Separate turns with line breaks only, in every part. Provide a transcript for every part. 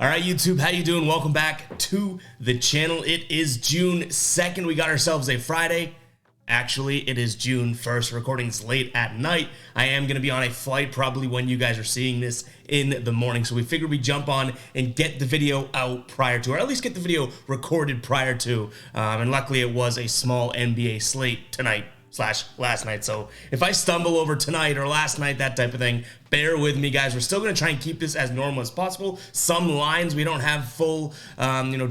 All right, YouTube, how you doing? Welcome back to the channel. It is June 2nd. We got ourselves a Friday. Actually, it is June 1st. Recording this late at night. I am going to be on a flight probably when you guys are seeing this in the morning. So we figured we'd jump on and get the video out prior to, or at least get the video recorded prior to. And luckily, it was a small NBA slate tonight / last night. So if I stumble over tonight or last night, that type of thing, bear with me, guys. We're still going to try and keep this as normal as possible. Some lines we don't have full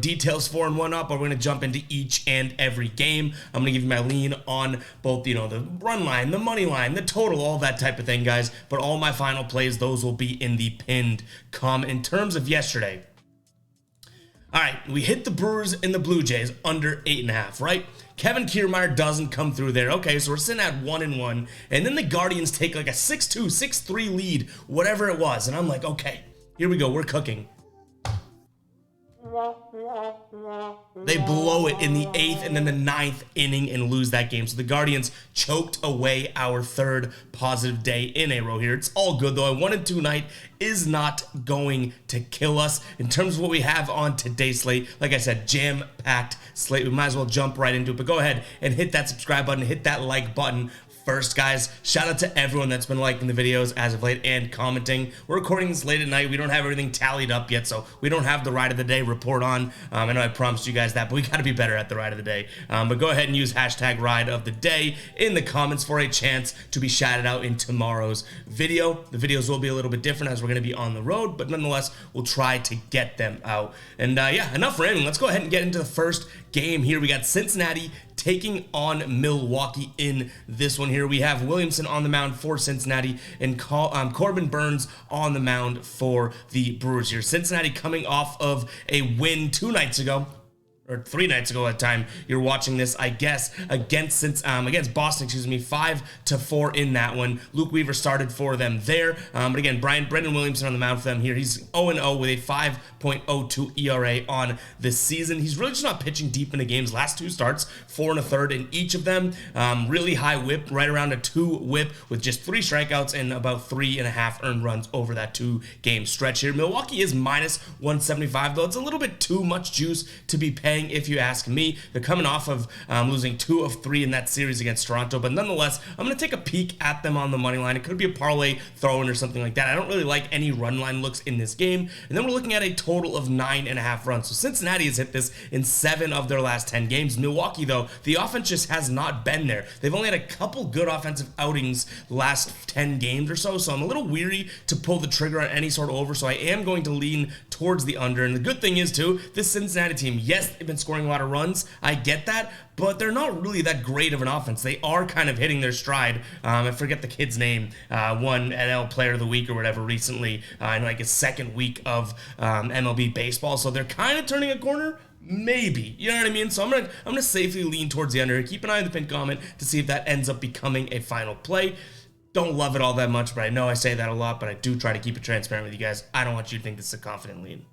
details for and whatnot, but we're going to jump into each and every game. I'm going to give you my lean on both the run line, the money line, the total, all that type of thing, guys. But all my final plays, those will be in the pinned comment. In terms of yesterday, all right, we hit the Brewers and the Blue Jays under 8.5, right? Kevin Kiermaier doesn't come through there. Okay, so we're sitting at 1-1, and then the Guardians take like a 6-2, 6-3 lead, whatever it was, and I'm like, okay, here we go, we're cooking. They blow it in the 8th and then the 9th inning and lose that game. So the Guardians choked away our third positive day in a row here. It's all good, though. A 1-2 night is not going to kill us. In terms of what we have on today's slate, like I said, jam-packed slate. We might as well jump right into it. But go ahead and hit that subscribe button, hit that like button. First, guys, shout out to everyone that's been liking the videos as of late and commenting. We're recording this late at night. We don't have everything tallied up yet, so we don't have the ride of the day report on. I know I promised you guys that, but we got to be better at the ride of the day. But go ahead and use hashtag ride of the day in the comments for a chance to be shouted out in tomorrow's video. The videos will be a little bit different as we're going to be on the road, but nonetheless, we'll try to get them out. And yeah, enough rambling. Let's go ahead and get into the first game here. We got Cincinnati taking on Milwaukee in this one here. We have Williamson on the mound for Cincinnati and Corbin Burns on the mound for the Brewers here. Cincinnati coming off of a win 2 nights ago, or 3 nights ago at the time you're watching this, I guess, against Boston, 5-4 in that one. Luke Weaver started for them there. But again, Brendan Williamson on the mound for them here. He's 0-0 with a 5.02 ERA on the season. He's really just not pitching deep into games. Last 2 starts, 4 1/3 in each of them. Really high whip, right around a 2 whip with just 3 strikeouts and about 3.5 earned runs over that 2-game stretch here. Milwaukee is -175, though. It's a little bit too much juice to be paying, if you ask me. They're coming off of losing 2 of 3 in that series against Toronto, but nonetheless, I'm going to take a peek at them on the money line. It could be a parlay throw-in or something like that. I don't really like any run line looks in this game, and then we're looking at a total of 9.5 runs. So Cincinnati has hit this in 7 of their last 10 games. Milwaukee, though, the offense just has not been there. They've only had a couple good offensive outings last 10 games or so, so I'm a little weary to pull the trigger on any sort of over, so I am going to lean towards the under. And the good thing is, too, this Cincinnati team, yes, they've been scoring a lot of runs. I get that, but they're not really that great of an offense. They are kind of hitting their stride. I forget the kid's name. Won NL Player of the Week or whatever recently in like his 2nd week of MLB baseball. So they're kind of turning a corner. Maybe, you know what I mean? So I'm gonna safely lean towards the under. Keep an eye on the pinned comment to see if that ends up becoming a final play. Don't love it all that much, but I know I say that a lot, but I do try to keep it transparent with you guys. I don't want you to think this is a confident lean.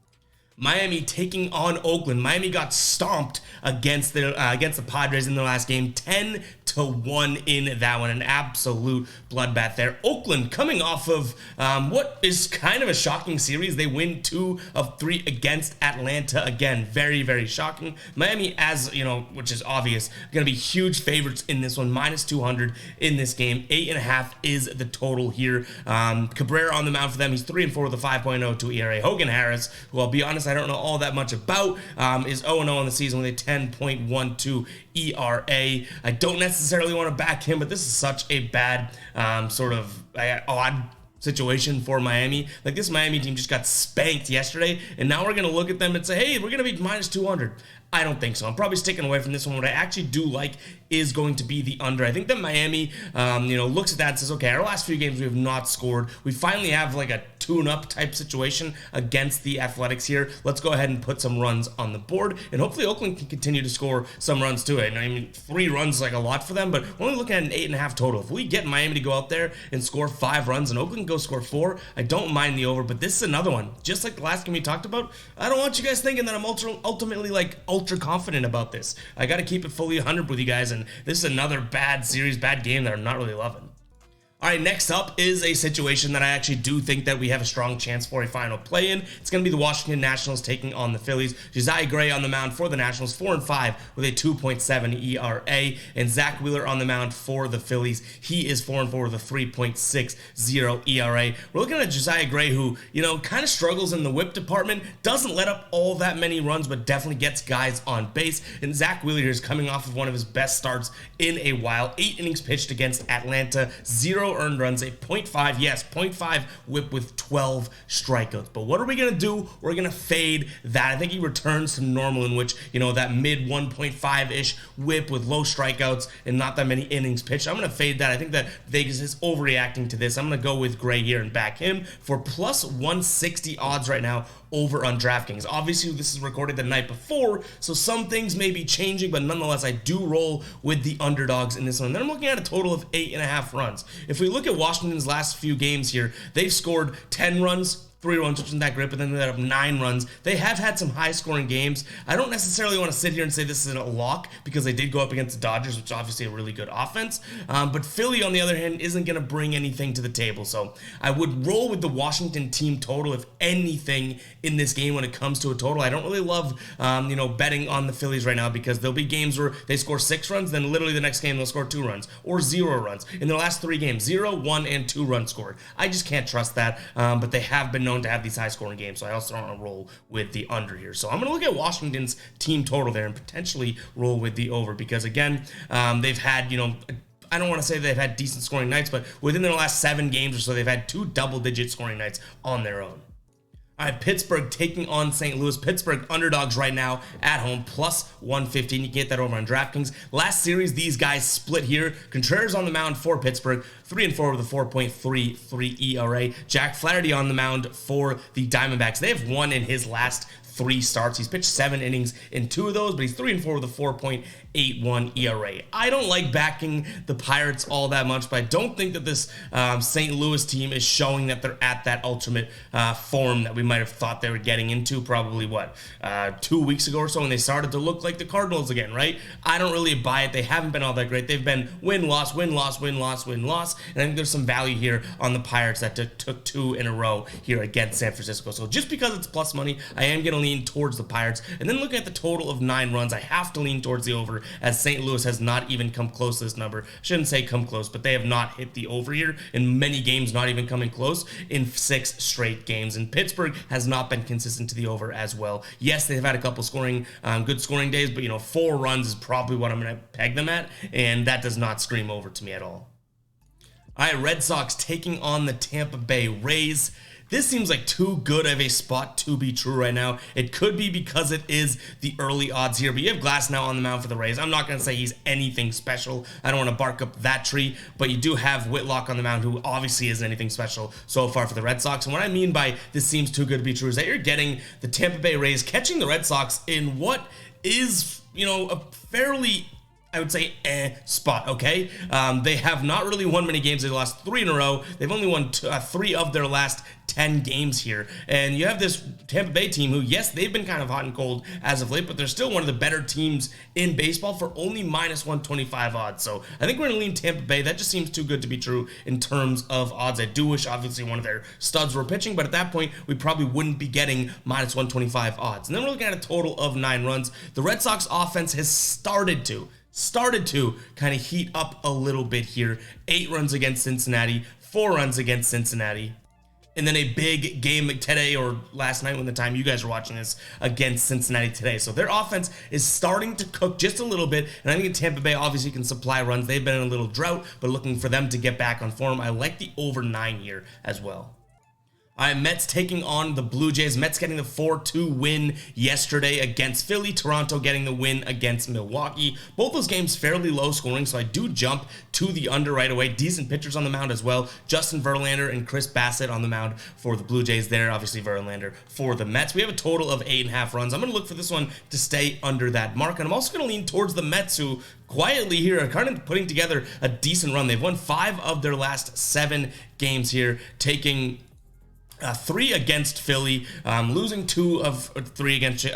Miami taking on Oakland. Miami got stomped against the Padres in their last game, 10-1 in that one. An absolute bloodbath there. Oakland coming off of what is kind of a shocking series. They win 2 of 3 against Atlanta. Again, very, very shocking. Miami, as you know, which is obvious, going to be huge favorites in this one. -200 in this game. 8.5 is the total here. Cabrera on the mound for them. He's 3-4 with a 5.02 ERA. Hogan Harris, who I'll be honest, I don't know all that much about, is 0-0 on the season with a 10.12 ERA. I don't necessarily want to back him, but this is such a bad odd situation for Miami. Like, this Miami team just got spanked yesterday, and now we're going to look at them and say, hey, we're going to be -200. I don't think so. I'm probably sticking away from this one. What I actually do like is going to be the under. I think that Miami, looks at that and says, okay, our last few games we have not scored. We finally have like a tune-up type situation against the Athletics here. Let's go ahead and put some runs on the board, and hopefully Oakland can continue to score some runs to it. I mean, 3 runs is like a lot for them, but we're only looking at an 8.5 total. If we get Miami to go out there and score 5 runs and Oakland can go score 4, I don't mind the over, but this is another one. Just like the last game we talked about, I don't want you guys thinking that I'm ultimately like ultra confident about this. I got to keep it fully 100 with you guys, and this is another bad series, bad game that I'm not really loving. All right, next up is a situation that I actually do think that we have a strong chance for a final play-in. It's going to be the Washington Nationals taking on the Phillies. Josiah Gray on the mound for the Nationals, 4-5 with a 2.7 ERA, and Zach Wheeler on the mound for the Phillies. He is 4-4 with a 3.60 ERA. We're looking at Josiah Gray, who, kind of struggles in the whip department, doesn't let up all that many runs, but definitely gets guys on base. And Zach Wheeler is coming off of one of his best starts in a while. 8 innings pitched against Atlanta, 0 earned runs, a 0.5 whip with 12 strikeouts. But what are we going to do? We're going to fade that. I think he returns to normal, in which, that mid 1.5-ish whip with low strikeouts and not that many innings pitched. I'm going to fade that. I think that Vegas is overreacting to this. I'm going to go with Gray here and back him for plus 160 odds right now over on DraftKings. Obviously, this is recorded the night before, so some things may be changing, but nonetheless, I do roll with the underdogs in this one. Then I'm looking at a total of 8.5 runs. If we look at Washington's last few games here, they've scored 10 runs, 3 runs, which isn't that great, but then they have 9 runs. They have had some high-scoring games. I don't necessarily want to sit here and say this is a lock because they did go up against the Dodgers, which is obviously a really good offense. But Philly, on the other hand, isn't going to bring anything to the table. So I would roll with the Washington team total, if anything, in this game when it comes to a total. I don't really love, betting on the Phillies right now because there'll be games where they score 6 runs, then literally the next game they'll score 2 runs or 0 runs. In their last 3 games, 0, 1, and 2 runs scored. I just can't trust that, but they have been known to have these high-scoring games, so I also don't want to roll with the under here. So I'm going to look at Washington's team total there and potentially roll with the over because, again, they've had, I don't want to say they've had decent scoring nights, but within their last 7 games or so, they've had 2 double-digit scoring nights on their own. All right, Pittsburgh taking on St. Louis. Pittsburgh underdogs right now at home, plus 115. You can get that over on DraftKings. Last series, these guys split here. Contreras on the mound for Pittsburgh, 3-4 with a 4.33 ERA. Jack Flaherty on the mound for the Diamondbacks. They have won in his last 3 starts. He's pitched 7 innings in 2 of those, but he's 3-4 with a 4.81 ERA. I don't like backing the Pirates all that much, but I don't think that this St. Louis team is showing that they're at that ultimate form that we might have thought they were getting into probably, 2 weeks ago or so when they started to look like the Cardinals again, right? I don't really buy it. They haven't been all that great. They've been win-loss, win-loss, win-loss, win-loss, and I think there's some value here on the Pirates that took 2 in a row here against San Francisco. So just because it's plus money, I am going to lean towards the Pirates. And then looking at the total of 9 runs, I have to lean towards the over, as St. Louis has not even come close to this number. Shouldn't say come close, but they have not hit the over here in many games, not even coming close in 6 straight games. And Pittsburgh has not been consistent to the over as well. Yes, they've had a couple good scoring days, but 4 runs is probably what I'm going to peg them at, and that does not scream over to me at all. All right, Red Sox taking on the Tampa Bay Rays. This seems like too good of a spot to be true right now. It could be because it is the early odds here, but you have Glass now on the mound for the Rays. I'm not going to say he's anything special. I don't want to bark up that tree, but you do have Whitlock on the mound, who obviously isn't anything special so far for the Red Sox. And what I mean by this seems too good to be true is that you're getting the Tampa Bay Rays catching the Red Sox in what is, a fairly, I would say, spot, okay? They have not really won many games. They lost 3 in a row. They've only won 3 of their last 10 games here. And you have this Tampa Bay team who, yes, they've been kind of hot and cold as of late, but they're still one of the better teams in baseball for only minus 125 odds. So I think we're going to lean Tampa Bay. That just seems too good to be true in terms of odds. I do wish, obviously, one of their studs were pitching, but at that point, we probably wouldn't be getting minus 125 odds. And then we're looking at a total of 9 runs. The Red Sox offense has started to kind of heat up a little bit here. 8 runs against Cincinnati, 4 runs against Cincinnati, and then a big game today or last night when the time you guys are watching this against Cincinnati today. So their offense is starting to cook just a little bit, and I think Tampa Bay obviously can supply runs. They've been in a little drought, but looking for them to get back on form. I like the over 9 here as well. All right, Mets taking on the Blue Jays. Mets getting the 4-2 win yesterday against Philly. Toronto getting the win against Milwaukee. Both those games fairly low scoring, so I do jump to the under right away. Decent pitchers on the mound as well. Justin Verlander and Chris Bassett on the mound for the Blue Jays there. Obviously, Verlander for the Mets. We have a total of 8.5 runs. I'm going to look for this one to stay under that mark, and I'm also going to lean towards the Mets, who quietly here are kind of putting together a decent run. They've won 5 of their last 7 games here, taking 3 against Philly, losing 2 of 3 against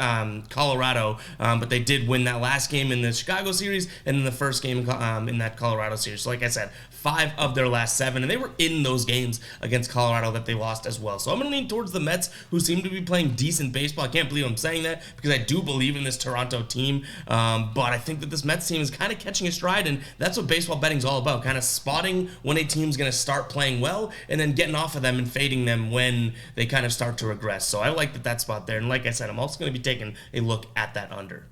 Colorado, but they did win that last game in the Chicago series and in the first game in that Colorado series. So like I said, 5 of their last 7, and they were in those games against Colorado that they lost as well. So I'm going to lean towards the Mets, who seem to be playing decent baseball. I can't believe I'm saying that because I do believe in this Toronto team, but I think that this Mets team is kind of catching a stride, and that's what baseball betting is all about, kind of spotting when a team's going to start playing well and then getting off of them and fading them when they kind of start to regress. So I like that spot there, and like I said, I'm also going to be taking a look at that under.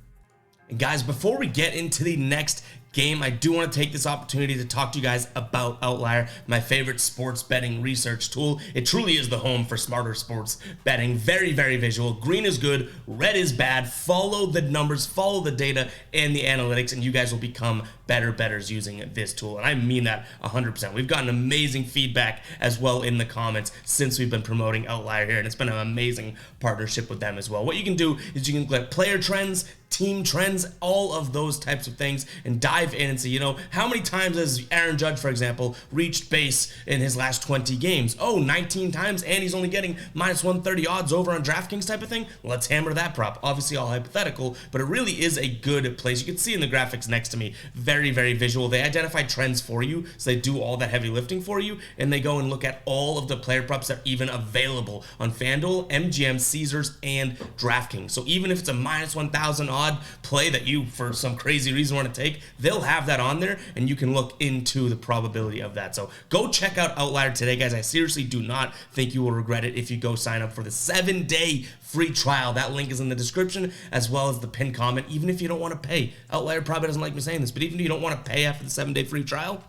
And guys, before we get into the next game, I do want to take this opportunity to talk to you guys about Outlier, my favorite sports betting research tool. It truly is the home for smarter sports betting. Very, very visual. Green is good, red is bad. Follow the numbers, follow the data and the analytics, and you guys will become better bettors using this tool. And I mean that 100%. We've gotten amazing feedback as well in the comments since we've been promoting Outlier here, and it's been an amazing partnership with them as well. What you can do is you can get player trends, team trends, all of those types of things, and dive in and see, you know, how many times has Aaron Judge, for example, reached base in his last 20 games? Oh, 19 times, and he's only getting minus 130 odds over on DraftKings type of thing? Let's hammer that prop. Obviously all hypothetical, but it really is a good place. You can see in the graphics next to me, very, very visual. They identify trends for you, so they do all that heavy lifting for you, and they go and look at all of the player props that are even available on FanDuel, MGM, Caesars, and DraftKings. So even if it's a minus 1,000 odd play that you, for some crazy reason, want to take, they'll have that on there, and you can look into the probability of that. So go check out Outlier today, guys. I seriously do not think you will regret it if you go sign up for the 7-day free trial. That link is in the description as well as the pinned comment. Even if you don't want to pay, Outlier probably doesn't like me saying this, but even if you don't want to pay after the 7-day free trial,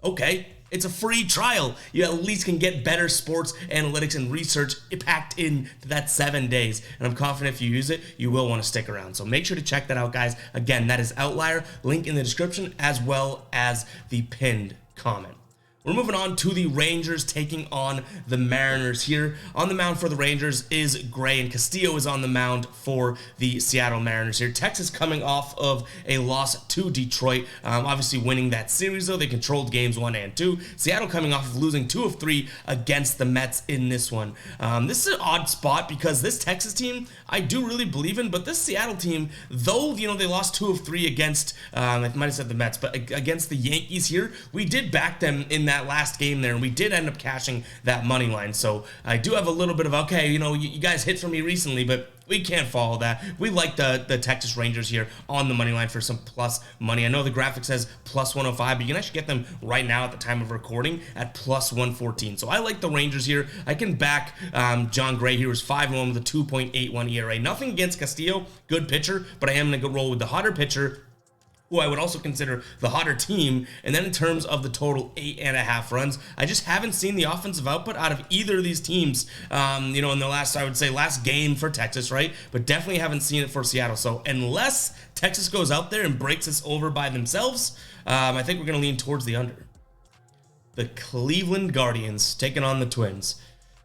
okay, it's a free trial. You at least can get better sports analytics and research packed into that 7 days. And I'm confident if you use it, you will want to stick around. So make sure to check that out, guys. Again, that is Outlier. Link in the description as well as the pinned comment. We're moving on to the Rangers taking on the Mariners here. On the mound for the Rangers is Gray, and Castillo is on the mound for the Seattle Mariners here. Texas coming off of a loss to Detroit, obviously winning that series, though. They controlled games 1 and 2. Seattle coming off of losing 2 of 3 against the Mets in this one. This is an odd spot because this Texas team I do really believe in, but this Seattle team, though, you know, they lost 2 of 3 against, I might have said the Mets, but against the Yankees here, we did back them in that last game there, and we did end up cashing that money line. So I do have a little bit of, okay, you know, you guys hit for me recently, but we can't follow that. We like the Texas Rangers here on the money line for some plus money. I know the graphic says plus 105, but you can actually get them right now at the time of recording at plus 114. So I like the Rangers here. I can back John Gray here, who's 5-1 with a 2.81 ERA. Nothing against Castillo, good pitcher, but I am going to go roll with the hotter pitcher, who I would also consider the hotter team. And then in terms of the total 8.5 runs, I just haven't seen the offensive output out of either of these teams, you know, in the last, I would say, last game for Texas, right? But definitely haven't seen it for Seattle. So unless Texas goes out there and breaks this over by themselves, I think we're going to lean towards the under. The Cleveland Guardians taking on the Twins.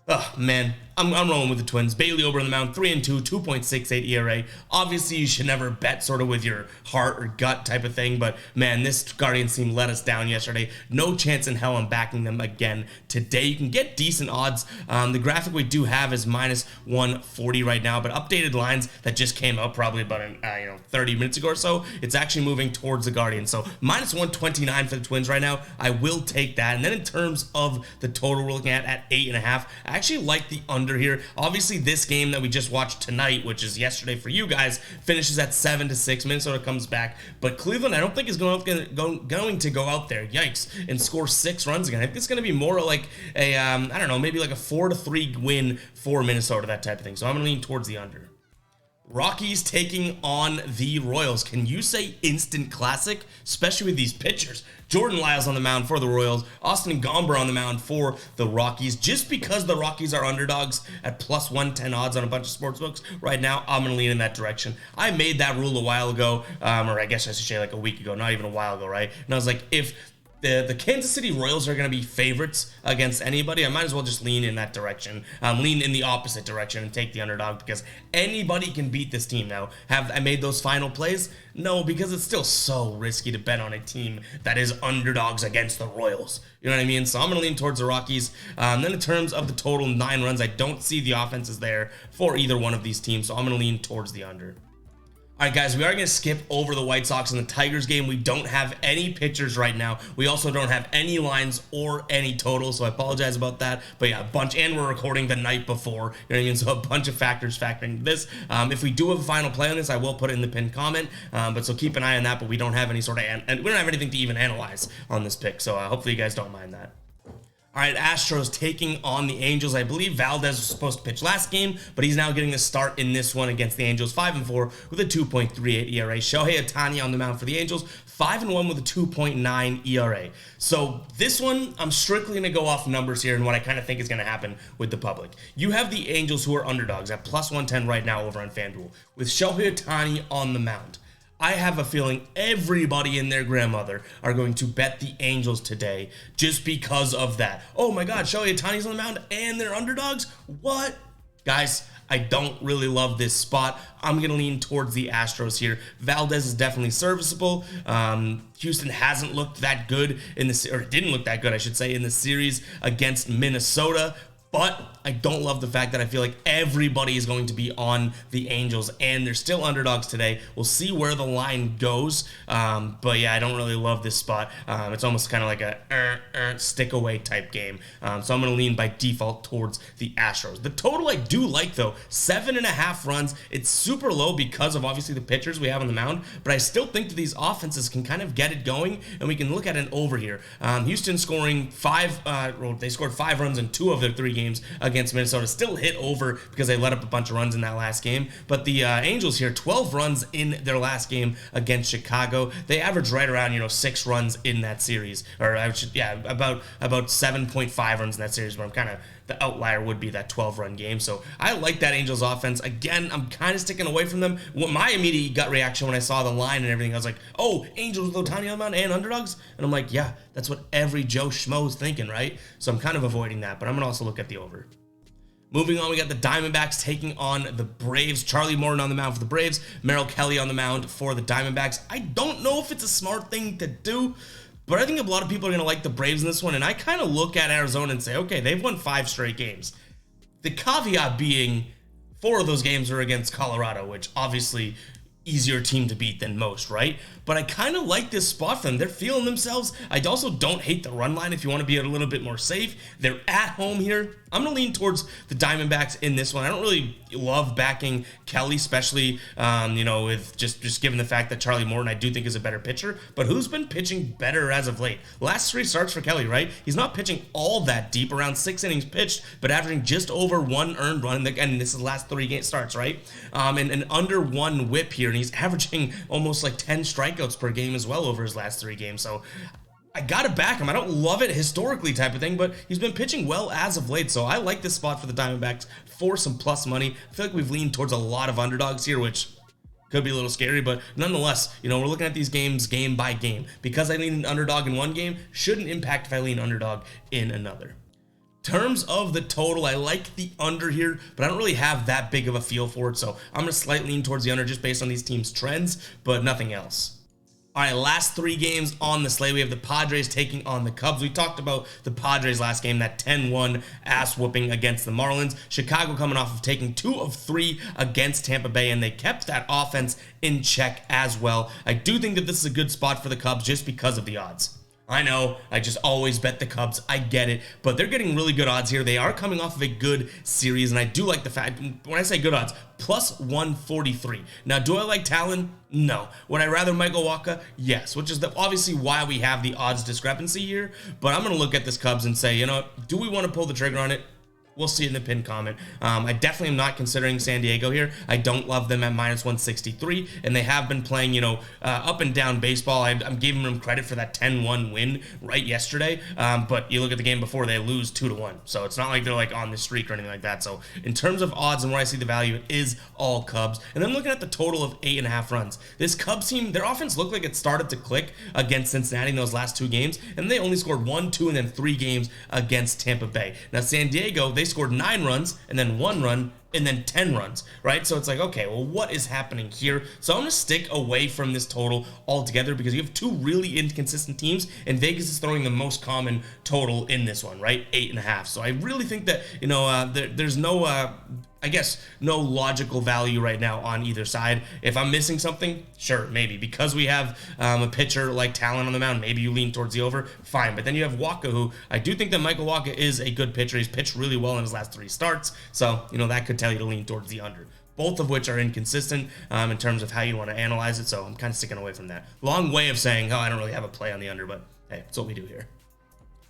Oh, man, I'm rolling with the Twins. Bailey over on the mound, 3-2, 2.68 ERA. Obviously, you should never bet sort of with your heart or gut type of thing, but man, this Guardians team let us down yesterday. No chance in hell I'm backing them again today. You can get decent odds. The graphic we do have is minus 140 right now, but updated lines that just came out probably about 30 minutes ago or so, it's actually moving towards the Guardians. So minus 129 for the Twins right now. I will take that. And then in terms of the total we're looking at 8.5, I actually like the under here. Obviously, this game that we just watched tonight, which is yesterday for you guys, finishes at 7-6. Minnesota comes back, but Cleveland, I don't think is going to go out there, yikes, and score 6 runs again. I think it's going to be more like a, I don't know, maybe like a 4-3 win for Minnesota, that type of thing. So I'm going to lean towards the under. Rockies taking on the Royals. Can you say instant classic, especially with these pitchers? Jordan Lyles on the mound for the Royals, Austin Gomber on the mound for the Rockies. Just because the Rockies are underdogs at plus 110 odds on a bunch of sports books right now, I'm going to lean in that direction. I made that rule a while ago, or I guess I should say like a week ago, not even a while ago, right? And I was like, if the Kansas City Royals are going to be favorites against anybody, I might as well just lean in that direction, lean in the opposite direction and take the underdog, because anybody can beat this team now. Have I made those final plays? No, because it's still so risky to bet on a team that is underdogs against the Royals. You know what I mean? So I'm going to lean towards the Rockies. Then in terms of the total 9 runs, I don't see the offenses there for either one of these teams, so I'm going to lean towards the under. All right, guys, we are going to skip over the White Sox and the Tigers game. We don't have any pitchers right now. We also don't have any lines or any totals, so I apologize about that. But yeah, a bunch, and we're recording the night before. You know what I mean? So a bunch of factors factoring this. If we do have a final play on this, I will put it in the pinned comment. But so keep an eye on that. But we don't have any sort of, and we don't have anything to even analyze on this pick. So hopefully you guys don't mind that. All right, Astros taking on the Angels. I believe Valdez was supposed to pitch last game, but he's now getting the start in this one against the Angels. 5-4 with a 2.38 ERA. Shohei Ohtani on the mound for the Angels. 5-1 with a 2.9 ERA. So this one, I'm strictly going to go off numbers here and what I kind of think is going to happen with the public. You have the Angels, who are underdogs at plus 110 right now over on FanDuel, with Shohei Ohtani on the mound. I have a feeling everybody and their grandmother are going to bet the Angels today just because of that. Oh my God, Shohei Ohtani's on the mound and they're underdogs? What? Guys, I don't really love this spot. I'm going to lean towards the Astros here. Valdez is definitely serviceable. Houston hasn't looked that good in this, or didn't look that good, I should say, in the series against Minnesota. But I don't love the fact that I feel like everybody is going to be on the Angels, and they're still underdogs today. We'll see where the line goes. But yeah, I don't really love this spot. It's almost kind of like a stick away type game. So I'm going to lean by default towards the Astros. The total I do like, though, 7.5 runs. It's super low because of obviously the pitchers we have on the mound, but I still think that these offenses can kind of get it going, and we can look at an over here. Houston scoring they scored 5 runs in 2 of their 3 games against Minnesota. Still hit over because they let up a bunch of runs in that last game. But the Angels here, 12 runs in their last game against Chicago. They averaged right around 6 runs in that series, or about 7.5 runs in that series. But I'm kind of, the outlier would be that 12-run game. So I like that Angels offense. Again, I'm kind of sticking away from them. My immediate gut reaction when I saw the line and everything, I was like, oh, Angels with Ohtani on the mound and underdogs? And I'm like, yeah, that's what every Joe Schmo's thinking, right? So I'm kind of avoiding that, but I'm going to also look at the over. Moving on, we got the Diamondbacks taking on the Braves. Charlie Morton on the mound for the Braves. Merrill Kelly on the mound for the Diamondbacks. I don't know if it's a smart thing to do, but I think a lot of people are going to like the Braves in this one, and I kind of look at Arizona and say, okay, they've won 5 straight games. The caveat being 4 of those games are against Colorado, which obviously easier team to beat than most, right? But I kind of like this spot for them. They're feeling themselves. I also don't hate the run line if you want to be a little bit more safe. They're at home here. I'm going to lean towards the Diamondbacks in this one. I don't really love backing Kelly, especially, with just given the fact that Charlie Morton, I do think, is a better pitcher. But who's been pitching better as of late? Last 3 starts for Kelly, right? He's not pitching all that deep, around 6 innings pitched, but averaging just over 1 earned run. And this is the last 3 game starts, right? And under 1 whip here. And he's averaging almost like 10 strikeouts per game as well over his last 3 games. So I gotta back him. I don't love it historically type of thing, but he's been pitching well as of late. So I like this spot for the Diamondbacks for some plus money. I feel like we've leaned towards a lot of underdogs here, which could be a little scary, but nonetheless, we're looking at these games game by game. Because I lean an underdog in one game, shouldn't impact if I lean underdog in another. Terms of the total, I like the under here, but I don't really have that big of a feel for it, so I'm going to slightly lean towards the under just based on these teams' trends, but nothing else. All right, last 3 games on the slate. We have the Padres taking on the Cubs. We talked about the Padres last game, that 10-1 ass whooping against the Marlins. Chicago coming off of taking 2 of 3 against Tampa Bay, and they kept that offense in check as well. I do think that this is a good spot for the Cubs just because of the odds. I know, I just always bet the Cubs. I get it, but they're getting really good odds here. They are coming off of a good series, and I do like the fact, when I say good odds, plus 143. Now, do I like Talon? No. Would I rather Michael Wacha? Yes, which is obviously why we have the odds discrepancy here, but I'm going to look at this Cubs and say, do we want to pull the trigger on it? We'll see it in the pinned comment. I definitely am not considering San Diego here. I don't love them at minus 163, and they have been playing, up and down baseball. I'm giving them credit for that 10-1 win right yesterday, but you look at the game before, they lose 2-1. So it's not like they're like on the streak or anything like that. So in terms of odds and where I see the value, it is all Cubs. And then looking at the total of 8.5 runs. This Cubs team, their offense looked like it started to click against Cincinnati in those last 2 games, and they only scored 1, 2, and then 3 games against Tampa Bay. Now San Diego, they scored 9 runs and then 1 run and then 10 runs, right? So it's like, okay, well, what is happening here? So I'm going to stick away from this total altogether because you have two really inconsistent teams, and Vegas is throwing the most common total in this one, right? 8.5. So I really think that, there's no, I guess, no logical value right now on either side. If I'm missing something, sure, maybe. Because we have a pitcher like Talon on the mound, maybe you lean towards the over, fine. But then you have Waka, who I do think that Michael Waka is a good pitcher. He's pitched really well in his last 3 starts. So, that could tell you to lean towards the under. Both of which are inconsistent in terms of how you want to analyze it. So I'm kind of sticking away from that. Long way of saying, I don't really have a play on the under, but hey, that's what we do here.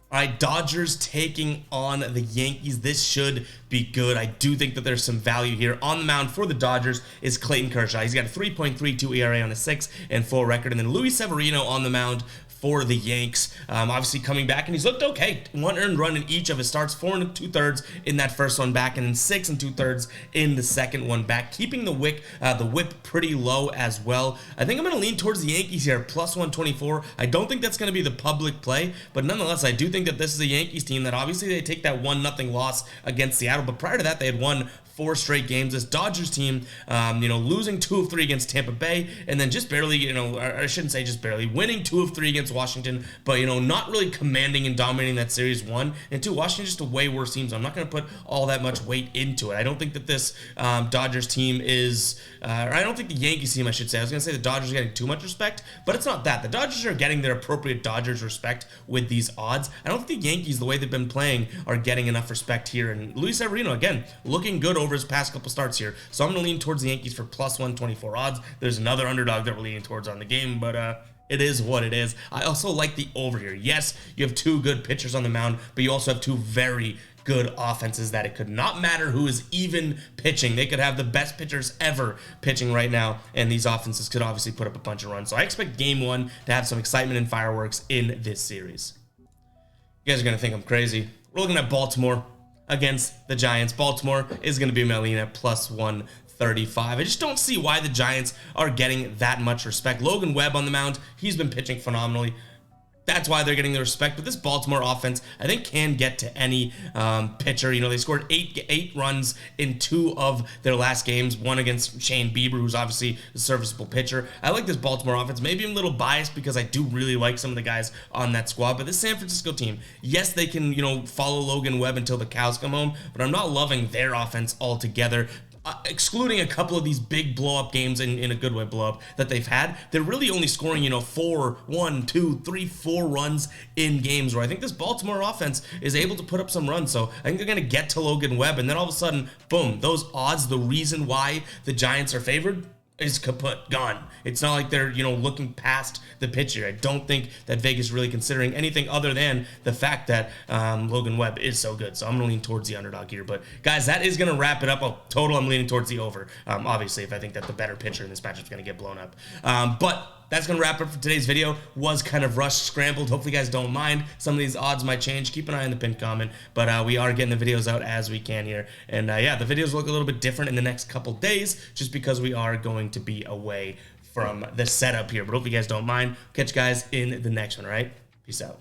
All right, Dodgers taking on the Yankees. This should be good. I do think that there's some value here. On the mound for the Dodgers is Clayton Kershaw. He's got a 3.32 ERA on a 6-4 record. And then Luis Severino on the mound for the Yanks. Obviously coming back, and he's looked okay. 1 earned run in each of his starts, 4 2/3 in that first one back, and then 6 2/3 in the second one back, keeping the whip pretty low as well. I think I'm going to lean towards the Yankees here, plus 124. I don't think that's going to be the public play, but nonetheless, I do think that this is a Yankees team that obviously they take that 1-0 loss against Seattle, but prior to that, they had won 4 straight games. This Dodgers team, losing 2 of 3 against Tampa Bay, and then just barely, I shouldn't say just barely, winning 2 of 3 against Washington, but, not really commanding and dominating that series, 1. And 2, Washington just a way worse team, so I'm not going to put all that much weight into it. I don't think that this Dodgers team is, or I don't think the Yankees team, I should say. I was going to say the Dodgers are getting too much respect, but it's not that. The Dodgers are getting their appropriate Dodgers respect with these odds. I don't think the Yankees, the way they've been playing, are getting enough respect here. And Luis Severino, again, looking good over his past couple starts here. So I'm going to lean towards the Yankees for plus 124 odds. There's another underdog that we're leaning towards on the game, but it is what it is. I also like the over here. Yes, you have 2 good pitchers on the mound, but you also have 2 very good offenses that it could not matter who is even pitching. They could have the best pitchers ever pitching right now, and these offenses could obviously put up a bunch of runs. So I expect game 1 to have some excitement and fireworks in this series. You guys are going to think I'm crazy. We're looking at Baltimore against the Giants. Baltimore is going to be my lean at plus 135. I just don't see why the Giants are getting that much respect. Logan Webb on the mound, he's been pitching phenomenally. That's why they're getting the respect. But this Baltimore offense, I think, can get to any pitcher. They scored 8 runs in 2 of their last games. 1 against Shane Bieber, who's obviously a serviceable pitcher. I like this Baltimore offense. Maybe I'm a little biased because I do really like some of the guys on that squad. But this San Francisco team, yes, they can, follow Logan Webb until the cows come home. But I'm not loving their offense altogether. Excluding a couple of these big blow-up games in a good way blow-up that they've had, they're really only scoring, 4 runs in games where I think this Baltimore offense is able to put up some runs. So I think they're going to get to Logan Webb, and then all of a sudden, boom, those odds, the reason why the Giants are favored is kaput, gone. It's not like they're, looking past the pitcher. I don't think that Vegas is really considering anything other than the fact that Logan Webb is so good. So I'm going to lean towards the underdog here. But, guys, that is going to wrap it up. Total, I'm leaning towards the over. Obviously, if I think that the better pitcher in this matchup is going to get blown up. But that's going to wrap it for today's video. Was kind of rushed, scrambled. Hopefully you guys don't mind. Some of these odds might change. Keep an eye on the pinned comment. But we are getting the videos out as we can here. And the videos look a little bit different in the next couple days just because we are going to be away from the setup here. But hopefully you guys don't mind. Catch you guys in the next one, all right? Peace out.